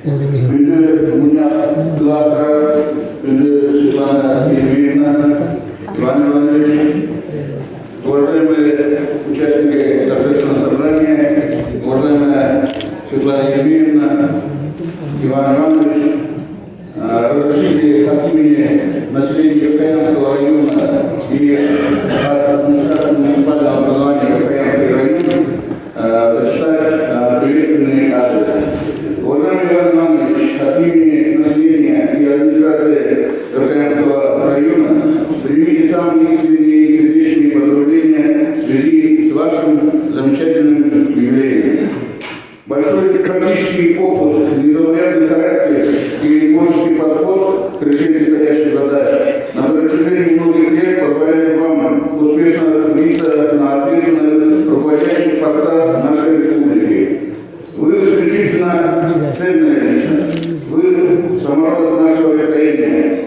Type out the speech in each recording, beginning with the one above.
у меня завтра Светлана Евгеньевна, Иван Иванович, уважаемые участники торжественного собрания, уважаемая Светлана Евгеньевна, Иван Иванович, разрешите от имени населения Кокаянского района и от администрации муниципального образования Кокаянский район зачитать приветственный адрес. Уважаемый Иван Иванович, от имени населения и администрации Кокаянского района примите самые искренние и сердечные поздравления в связи с вашим замечательным юбилеем. Большой практический опыт, незаурядный характер и творческий подход к решению стоящих задач на протяжении многих лет позволяют вам успешно трудиться на ответственных руководящих постах нашей республики. Вы исключительно ценная личность. Вы самород нашего векоения.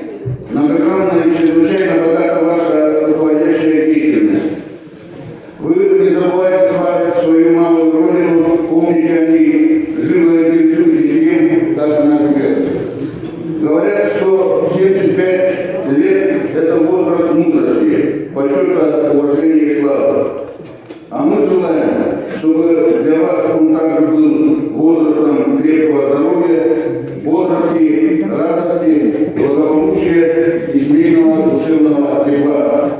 Многогранная и чрезвычайно богата ваша руководящая деятельность. Вы не забывайте свою малую родину, помните о ней, живо интересуйтесь тем, как она живет. Говорят, что 75 лет – это возраст мудрости, почета, уважения и славы. А мы желаем, чтобы для вас он также был возрастом крепкого здоровья, бодрости, радости, благополучия и семейного душевного тепла.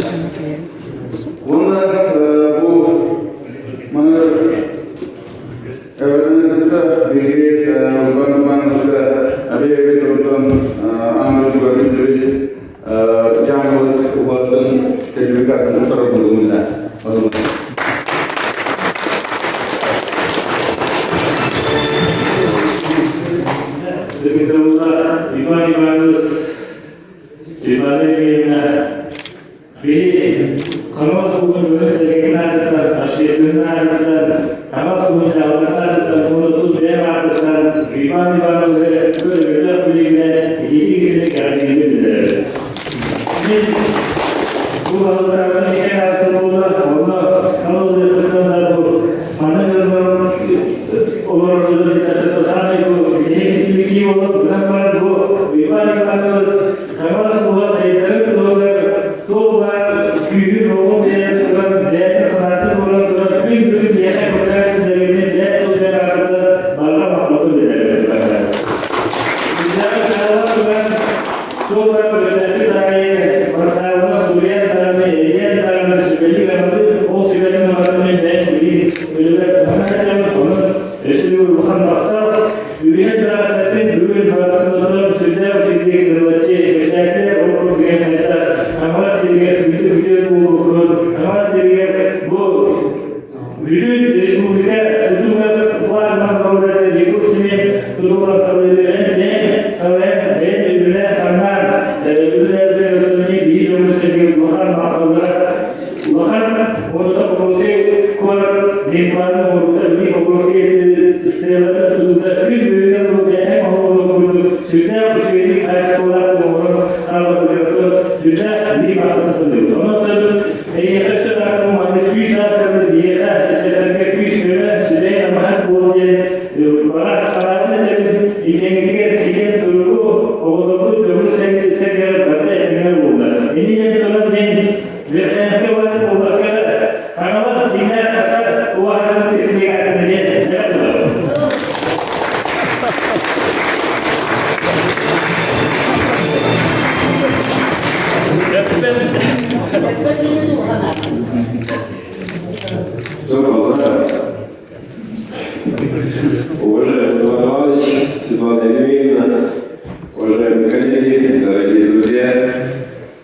Уважаемый Иван Иванович, Светлана Евгеньевна, уважаемые коллеги, дорогие друзья.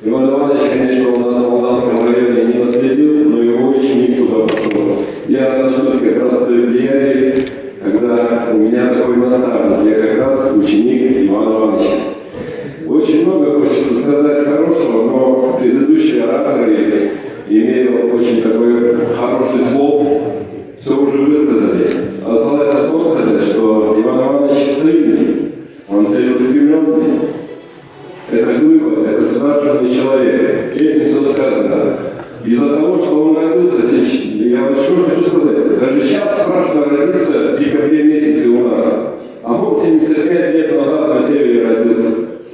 Иван Иванович, конечно, у нас в Молдавском районе не наследил, но его ученик туда пошел. Я отношусь как раз к той влиянию, когда у меня такой наставник, я как раз ученик Ивана Ивановича. Очень много хочется сказать хорошего, но предыдущие ораторы, имея очень такой хороший слог, все уже высказали. Осталось одно сказать, что Иван Иванович цельный, он целеустремленный. Это глыба, это государственный человек. Этим все сказано. Из-за того, что он родился сейчас, я вот что хочу сказать, даже сейчас страшно родиться в декабре месяце у нас. А вот 85 лет назад на севере родился.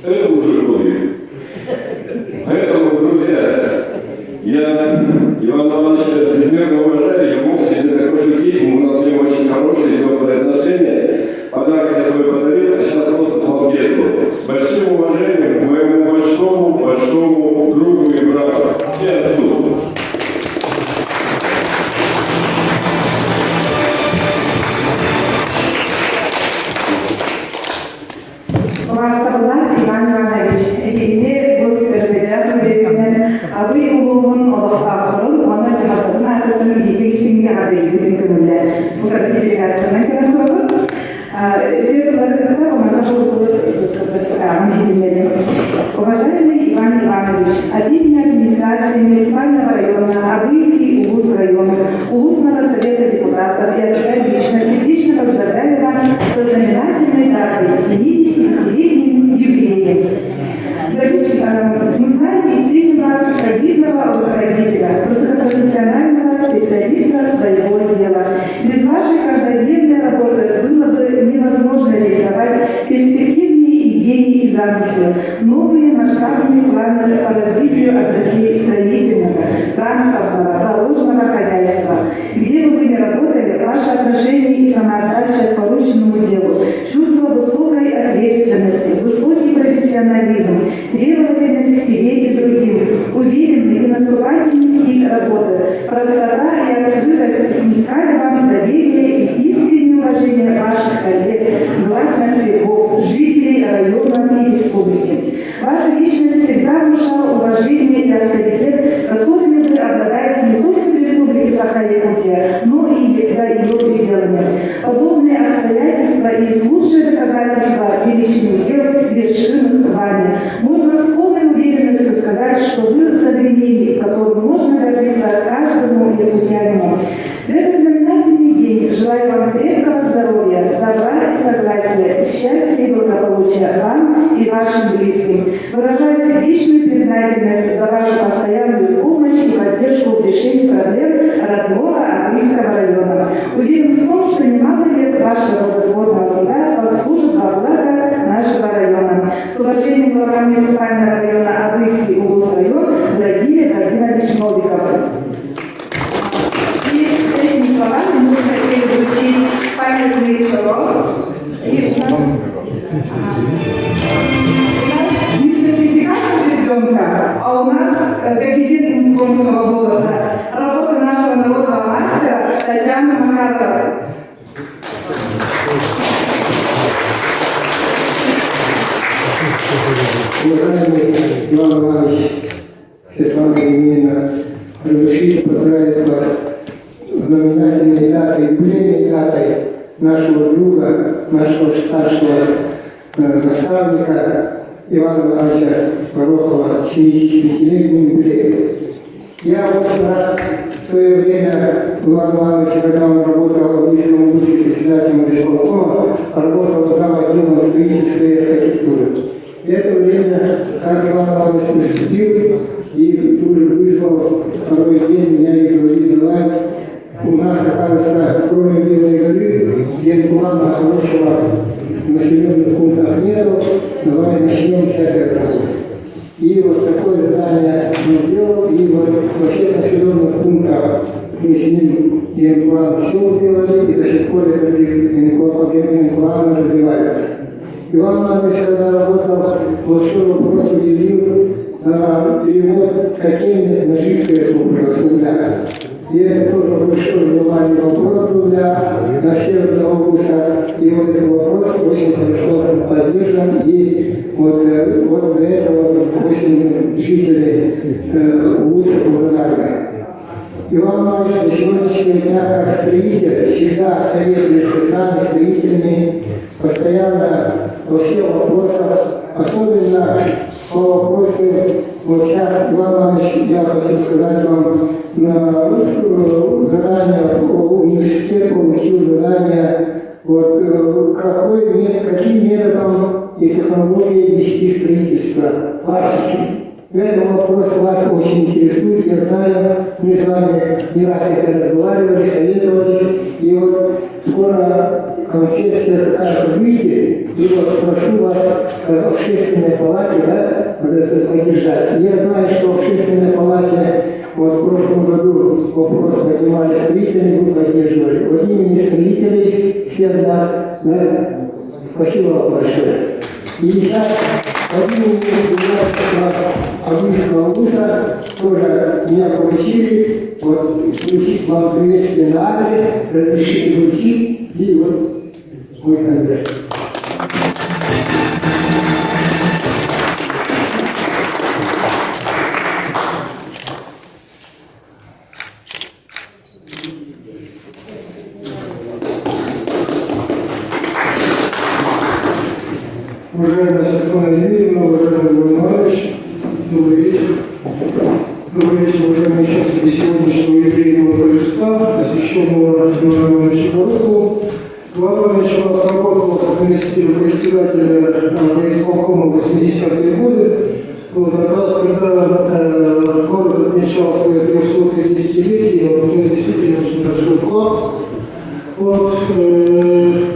Это уже подвиг. Поэтому, друзья, я Ивана Ивановича безмерно уважаю, я мог себе так пошутить, у нас с ним очень хорошие, теплые отношения. Подарок я свой подарил, а сейчас просто планкетку. С большим уважением к моему большому другу и брату и отцу. Maşallah İvan Ivanoviç, eline bu körpeden ödevinen adı uluğun olaklarının ona cevaplarının arkasının yetiştiğini adayı bütün kömürler. Bu kadar delegasyona kadar kurulur. Директор Уважаемый Иван Иванович, от имени администрации муниципального района, Адыйский УЛУС-район, Улусного совета депутатов и от себя лично поздравляю вас со знаменательной датой 75-летним юбилеем. Мы знаем и ценим вас как видного руководителя, высокопрофессионального специалиста своего дела. Без вашей каждодневной работы было бы невозможно реализовать перспективные идеи и замыслы, новые масштабные планы по развитию отраслей строительного, транспортного, дорожного хозяйства. Где бы вы ни работали, ваше отношение и самоотдача к порученному делу, чувство высокой ответственности, высокий профессионализм, требовательность к себе и другим, уверенный и наступательный стиль работы, простота и открытость снискали вам доверие и искреннее уважение ваших коллег, властных жителей района и республики. Ваша личность всегда внушала уважение и авторитет, которыми вы обладаете не только в республике Саха-Якутия, но и за ее пределами. Подобные обстоятельства и лучшие доказательства величины дел, вершинных вами. Можно с полной уверенностью сказать, что вы современник, которым можно гордиться каждому якутянину. В этот знаменательный день желаю вам крепкого здоровья, добра и согласия, счастья и благополучия вам и вашим близким. Выражаю сердечную признательность за вашу постоянную помощь и поддержку в решении проблем родного Адыйского района. Уверен в том, что немало лет вашего плодотворного труда послужит во благо нашего района. С уважением, глава муниципального района Адыйский УЛУС-район Владимир Владимирович Новиков. И с этими словами мы хотели вручить памятный шаров. И у нас не сертификат ребенка, а у нас кабинет инструментного голоса. Работа нашего народного мастера Татьяна Макарова. Уважаемый Иван Иванович, Светлана Емельяновна, разрешите поздравить вас с знаменательной датой, юбилейной датой нашего друга, нашего старшего наставника Ивана Ивановича Горохова, 75-летним юбилеем. Я очень рад в свое время Иван Иванович, когда он работал в Адыйском УЛУСе председателем исполкома, работал замотделом строительства и архитектуры. В это время, как Иван Иванович приступил и тут же вызвал второй день меня и говорит: давай, у нас, оказывается, кроме Белой горы, где плана хорошего населенных пунктов нету, давай начнем с этой работы. И вот такое задание он делал, и вот во всех населенных пунктах мы с ним генплан все сделали, и до сих пор этот генплан развивается. Иван Иванович, когда работал, большой вопрос уделил перевод котельных на жидкое топливо с угля. И это тоже большой желание вопрос был для Северного УЛУСа. И вот этот вопрос очень хорошо поддержан. И вот за это очень жители УЛУСа благодарны. Иван Иванович до сегодняшнего дня как строитель всегда советуется с нами, строителями, постоянно во всех вопросах, особенно по вопросу, вот сейчас, Иван Иванович, я хочу сказать вам, на задание, университет получил задание, вот, каким методом и технологией вести строительство, практики. Этот вопрос вас очень интересует, я знаю, мы с вами не раз это разговаривали, советовались, и вот скоро концепция какая-то выйдет, и вот прошу вас в общественной палате, да, вот это поддержать. Я знаю, что в общественной палате вот в прошлом году вопрос поднимали строители, вы поддерживали. От имени строителей всех нас, да, спасибо вам большое. И сейчас от имени Админского вуза тоже меня поручили вот, включить вам приветствие на адрес, разрешите вручить, и вот мой конверт. Уважаемая Светлана Юрьевна, уважаемый Иван Иванович, добрый вечер. Добрый вечер, уважаемые участники сегодняшнего юбилейного торжества, посвященного Ивану Ивановичу Горохову. Иван Иванович у нас работал как заместитель председателя происполкома в 80-е годы. Вот, как раз когда город отмечал свое 350-летие, он действительно очень большой вклад. Вот,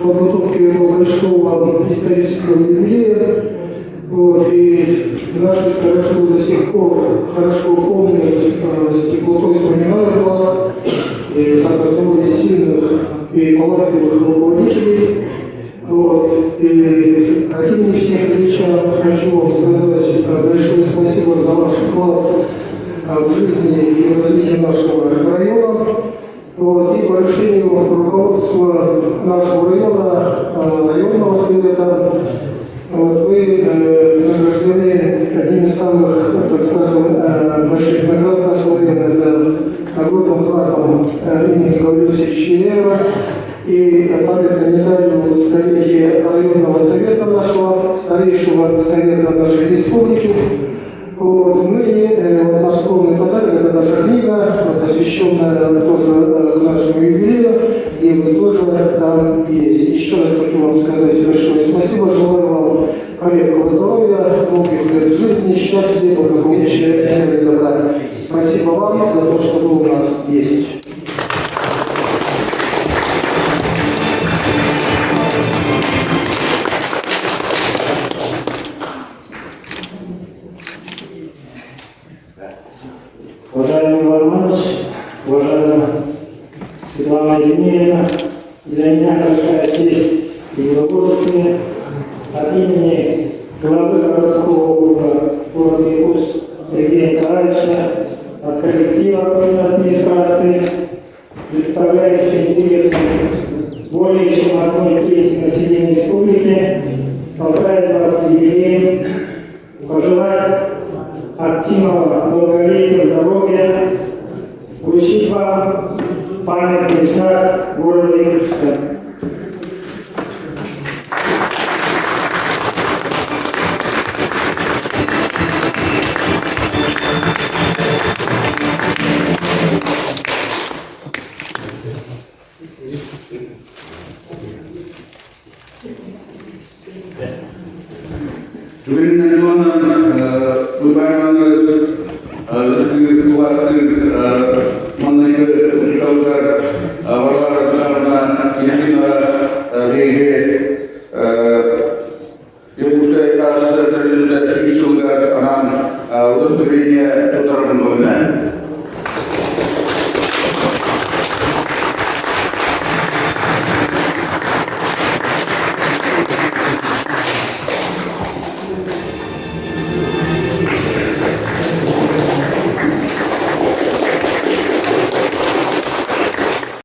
подготовки этого большого исторического юбилея. Вот, и наши старожилы до сих пор хорошо помнят, с теплотой вспоминают вас, как одного из сильных и талантливых руководителей. Вот, и Аким Евсеевича хочу вам сказать большое спасибо за ваш вклад в жизни и развитие нашего района. Вот, и по решению руководства нашего района, районного совета, вот, вы награждены одним из самых, так скажем, больших наград нашего района, это наградным знаком имени Гавриловича Черева и памятной медалью столетия районного совета нашего, старейшего совета нашей республики. Вот, мы, вот наш скромный подарок, это наша книга, посвященная тоже нашему юбилею, и вы тоже там есть. Еще раз хочу вам сказать большое спасибо, желаю вам крепкого здоровья, долгих лет жизни, счастья, благополучия, мира и добра. Спасибо вам за то, что вы у нас есть. Уважаемый Иван Иванович, уважаемая Светлана Евгеньевна, для меня большая честь и удовольствие от имени главы городского округа города Якутск Сергея Николаевича, от коллектива администрации, представляющих интересы более чем 1/3 населения республики, поздравить вас с юбилеем, пожелать активного долголетия, здоровья, вручить вам памятный знак города Якутска. удостоверение